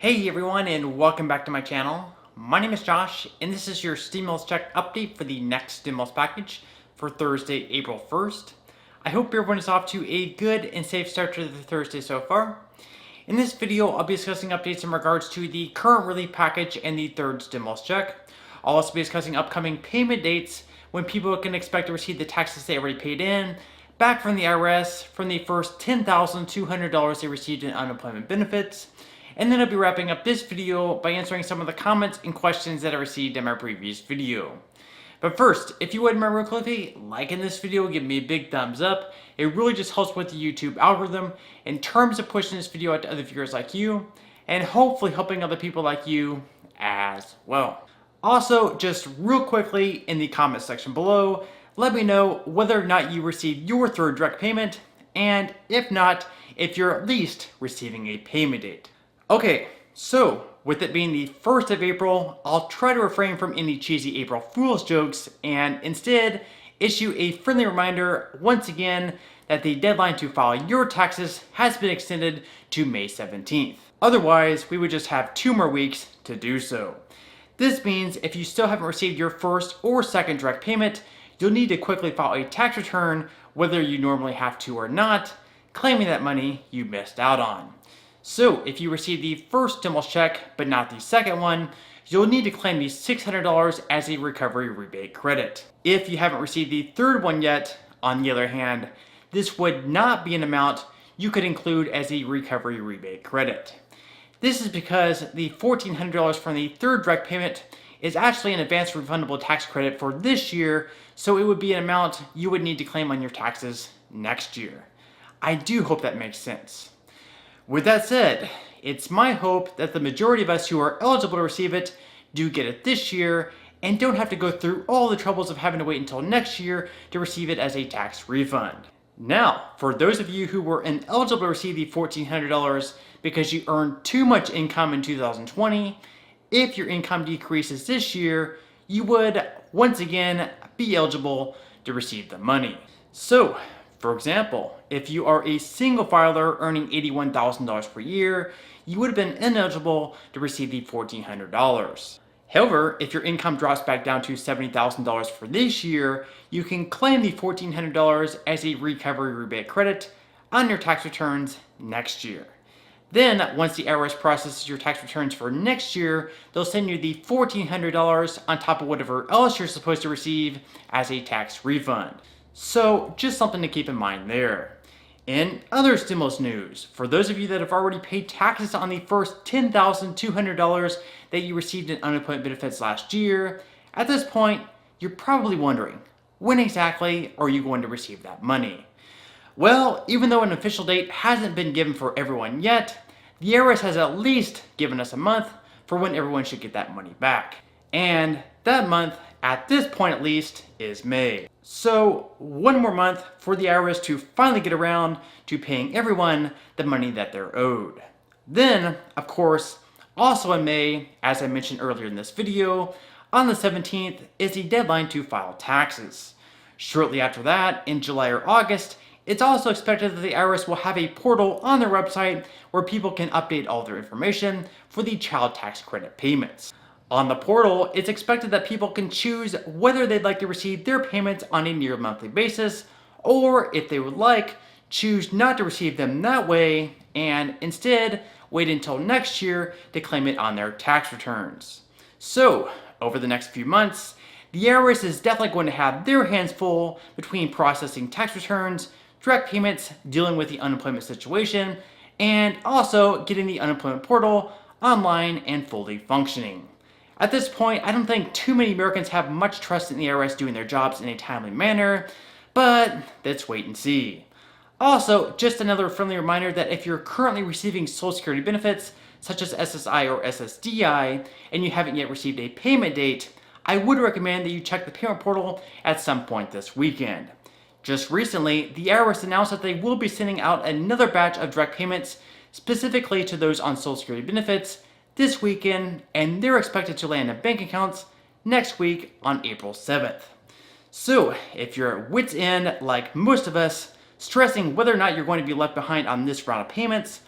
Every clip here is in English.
Hey everyone, and welcome back to my channel. My name is Josh, and this is your stimulus check update for the next stimulus package for Thursday, April 1st. I hope everyone is off to a good and safe start to the Thursday so far. In this video, I'll be discussing updates in regards to the current relief package and the third stimulus check. I'll also be discussing upcoming payment dates when people can expect to receive the taxes they already paid in back from the IRS from the first $10,200 they received in unemployment benefits. And then I'll be wrapping up this video by answering some of the comments and questions that I received in my previous video. But first, if you wouldn't mind real quickly, liking this video, give me a big thumbs up. It really just helps with the YouTube algorithm in terms of pushing this video out to other viewers like you, and hopefully helping other people like you as well. Also, just real quickly in the comment section below, let me know whether or not you received your third direct payment, and if not, if you're at least receiving a payment date. Okay, so with it being the 1st of April, I'll try to refrain from any cheesy April Fool's jokes and instead issue a friendly reminder once again that the deadline to file your taxes has been extended to May 17th. Otherwise, we would just have 2 more weeks to do so. This means if you still haven't received your first or second direct payment, you'll need to quickly file a tax return whether you normally have to or not, claiming that money you missed out on. So if you receive the first stimulus check, but not the second one, you'll need to claim the $600 as a recovery rebate credit. If you haven't received the third one yet, on the other hand, this would not be an amount you could include as a recovery rebate credit. This is because the $1,400 from the third direct payment is actually an advanced refundable tax credit for this year, so it would be an amount you would need to claim on your taxes next year. I do hope that makes sense. With that said, it's my hope that the majority of us who are eligible to receive it do get it this year and don't have to go through all the troubles of having to wait until next year to receive it as a tax refund. Now, for those of you who were ineligible to receive the $1,400 because you earned too much income in 2020, if your income decreases this year, you would once again be eligible to receive the money. So, for example, if you are a single filer earning $81,000 per year, you would have been ineligible to receive the $1,400. However, if your income drops back down to $70,000 for this year, you can claim the $1,400 as a recovery rebate credit on your tax returns next year. Then, once the IRS processes your tax returns for next year, they'll send you the $1,400 on top of whatever else you're supposed to receive as a tax refund. So, just something to keep in mind there. In other stimulus news, for those of you that have already paid taxes on the first $10,200 that you received in unemployment benefits last year, at this point, you're probably wondering, when exactly are you going to receive that money? Well, even though an official date hasn't been given for everyone yet, the IRS has at least given us a month for when everyone should get that money back. And that month, at this point at least, is May. So, one more month for the IRS to finally get around to paying everyone the money that they're owed. Then, of course, also in May, as I mentioned earlier in this video, on the 17th is the deadline to file taxes. Shortly after that, in July or August, it's also expected that the IRS will have a portal on their website where people can update all their information for the child tax credit payments. On the portal, it's expected that people can choose whether they'd like to receive their payments on a near monthly basis, or if they would like, choose not to receive them that way, and instead wait until next year to claim it on their tax returns. So, over the next few months, the IRS is definitely going to have their hands full between processing tax returns, direct payments, dealing with the unemployment situation, and also getting the unemployment portal online and fully functioning. At this point, I don't think too many Americans have much trust in the IRS doing their jobs in a timely manner, but let's wait and see. Also, just another friendly reminder that if you're currently receiving Social Security benefits, such as SSI or SSDI, and you haven't yet received a payment date, I would recommend that you check the payment portal at some point this weekend. Just recently, the IRS announced that they will be sending out another batch of direct payments specifically to those on Social Security benefits this weekend, and they're expected to land in bank accounts next week on April 7th. So, if you're at wit's end, like most of us, stressing whether or not you're going to be left behind on this round of payments,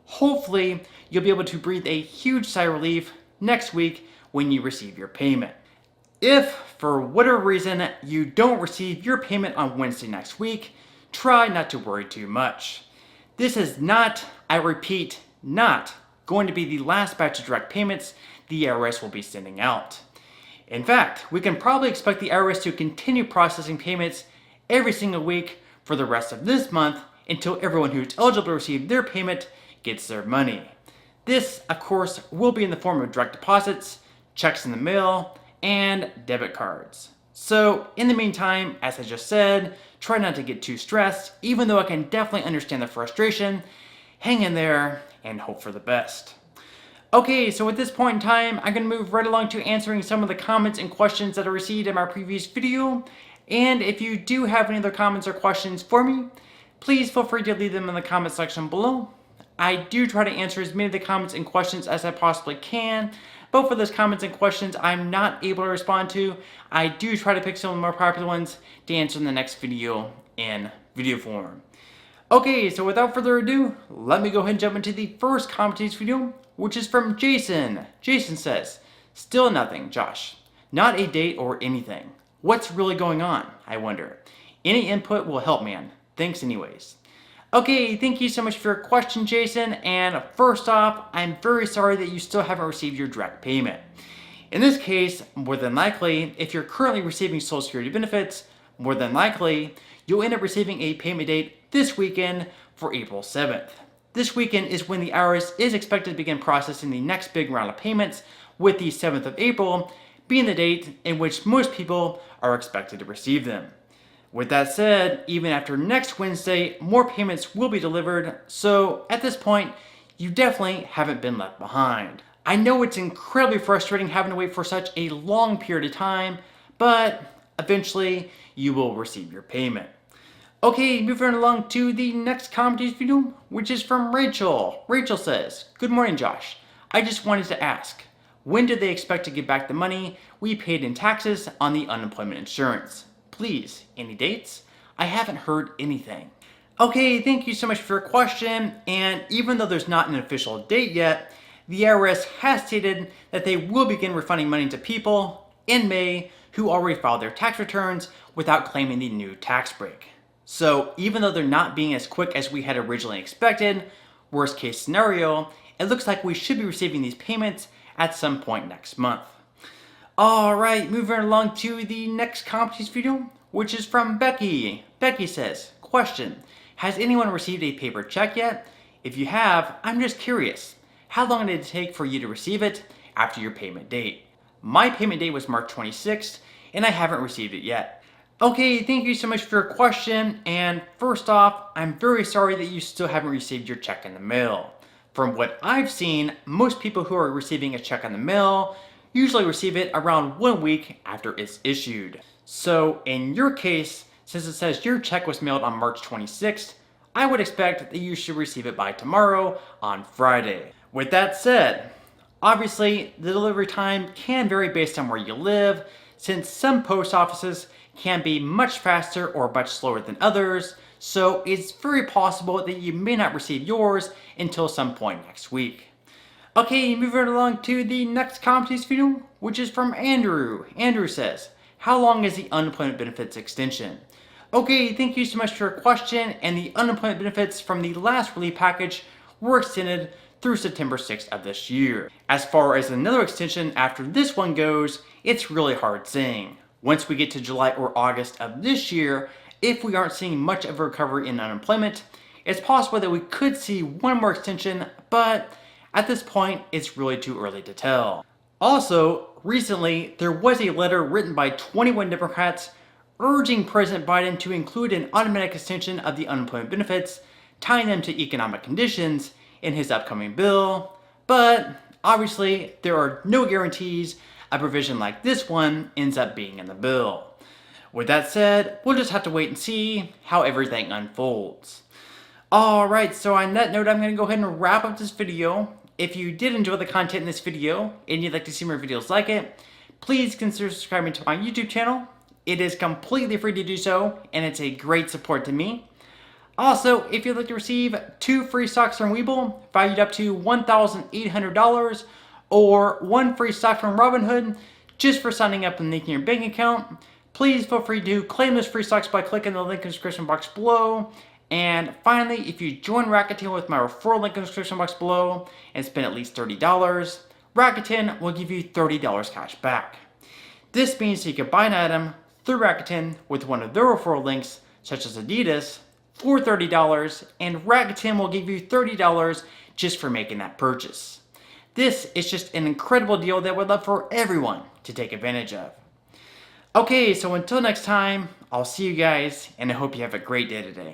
Hopefully, you'll be able to breathe a huge sigh of relief next week when you receive your payment. If, for whatever reason, you don't receive your payment on Wednesday next week, try not to worry too much. This is not, I repeat, not going to be the last batch of direct payments the IRS will be sending out. In fact, we can probably expect the IRS to continue processing payments every single week for the rest of this month until everyone who's eligible to receive their payment gets their money. This, of course, will be in the form of direct deposits, checks in the mail, and debit cards. So, in the meantime, as I just said, try not to get too stressed, even though I can definitely understand the frustration. Hang in there and hope for the best. Okay, so at this point in time, I'm going to move right along to answering some of the comments and questions that I received in my previous video. And if you do have any other comments or questions for me, please feel free to leave them in the comment section below. I do try to answer as many of the comments and questions as I possibly can, but for those comments and questions I'm not able to respond to, I do try to pick some of the more popular ones to answer in the next video in video form. Okay, so without further ado, let me go ahead and jump into the first comment of this video, which is from Jason. Jason says, "Still nothing, Josh. Not a date or anything. What's really going on, I wonder? Any input will help, man. Thanks anyways." Okay, thank you so much for your question, Jason. And first off, I'm very sorry that you still haven't received your direct payment. In this case, more than likely, if you're currently receiving Social Security benefits, more than likely, you'll end up receiving a payment date this weekend for April 7th. This weekend is when the IRS is expected to begin processing the next big round of payments, with the 7th of April being the date in which most people are expected to receive them. With that said, even after next Wednesday, more payments will be delivered, so at this point, you definitely haven't been left behind. I know it's incredibly frustrating having to wait for such a long period of time, but eventually you will receive your payment. Okay, moving along to the next comment video, which is from Rachel. Rachel says, "Good morning, Josh. I just wanted to ask, when do they expect to get back the money we paid in taxes on the unemployment insurance? Please, any dates? I haven't heard anything." Okay, thank you so much for your question. And even though there's not an official date yet, the IRS has stated that they will begin refunding money to people in May who already filed their tax returns without claiming the new tax break. So even though they're not being as quick as we had originally expected, worst case scenario, it looks like we should be receiving these payments at some point next month. Alright, moving along to the next comment video, which is from Becky. Becky says, "Question, has anyone received a paper check yet? If you have, I'm just curious, how long did it take for you to receive it after your payment date? My payment date was March 26th, and I haven't received it yet." Okay, thank you so much for your question, and first off, I'm very sorry that you still haven't received your check in the mail. From what I've seen, most people who are receiving a check in the mail usually receive it around 1 week after it's issued. So in your case, since it says your check was mailed on March 26th, I would expect that you should receive it by tomorrow on Friday. With that said, obviously the delivery time can vary based on where you live, since some post offices can be much faster or much slower than others, so it's very possible that you may not receive yours until some point next week. Okay, moving along to the next comment video, which is from Andrew. Andrew says, "How long is the unemployment benefits extension?" Okay, thank you so much for your question, and the unemployment benefits from the last relief package were extended through September 6th of this year. As far as another extension after this one goes, it's really hard saying. Once we get to July or August of this year, if we aren't seeing much of a recovery in unemployment, it's possible that we could see one more extension, but at this point, it's really too early to tell. Also, recently, there was a letter written by 21 Democrats urging President Biden to include an automatic extension of the unemployment benefits, tying them to economic conditions in his upcoming bill, but obviously, there are no guarantees a provision like this one ends up being in the bill. With that said, we'll just have to wait and see how everything unfolds. Alright, so on that note, I'm going to go ahead and wrap up this video. If you did enjoy the content in this video and you'd like to see more videos like it, please consider subscribing to my YouTube channel. It is completely free to do so, and it's a great support to me. Also, if you'd like to receive 2 free stocks from Webull, valued up to $1,800, or 1 free stock from Robinhood, just for signing up and linking your bank account, please feel free to claim those free stocks by clicking the link in the description box below. And finally, if you join Rakuten with my referral link in the description box below and spend at least $30, Rakuten will give you $30 cash back. This means you can buy an item through Rakuten with one of their referral links, such as Adidas, for $30, and Rakuten will give you $30 just for making that purchase. This is just an incredible deal that we'd love for everyone to take advantage of. Okay, so until next time, I'll see you guys, and I hope you have a great day today.